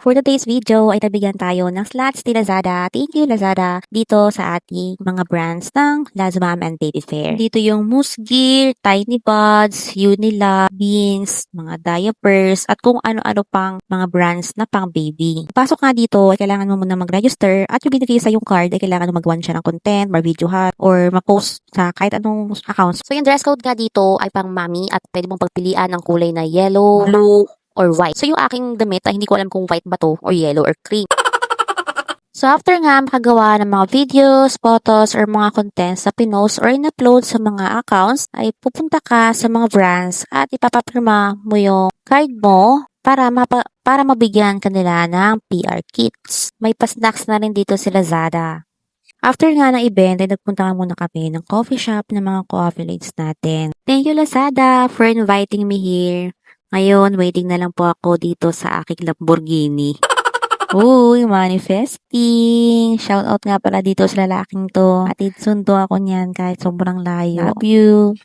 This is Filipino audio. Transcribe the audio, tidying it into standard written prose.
For today's video ay nabigyan tayo ng slots ni Lazada. Thank you Lazada dito sa ating mga brands ng Lazmam and Baby Fair. Dito yung Mousse Gear, Tiny Buds, Unilab, Beans, mga diapers, at kung ano-ano pang mga brands na pang baby. Pasok nga dito ay kailangan mo muna mag-register at yung binigay sa yung card ay kailangan mo mag-1 siya ng content, ma-videohan, or ma-post sa kahit anong accounts. So yung dress code nga dito ay pang mommy at pwede mong pagpilian ng kulay na yellow, blue, or white. So yung aking damit ay hindi ko alam kung white ba to or yellow or cream. So after nga makagawa ng mga videos, photos, or mga contents na pinost or in-upload sa mga accounts, ay pupunta ka sa mga brands at ipapapirma mo yung card mo para mabigyan kanila ng PR kits. May pa-snacks na rin dito si Lazada. After nga ng event, ay nagpunta nga muna kami ng coffee shop ng mga co-affiliates natin. Thank you Lazada for inviting me here. Ngayon, waiting na lang po ako dito sa aking Lamborghini. Uy, manifesting! Shoutout nga pala dito sa lalaking to. Atid sundo ako niyan kahit sobrang layo. Love you!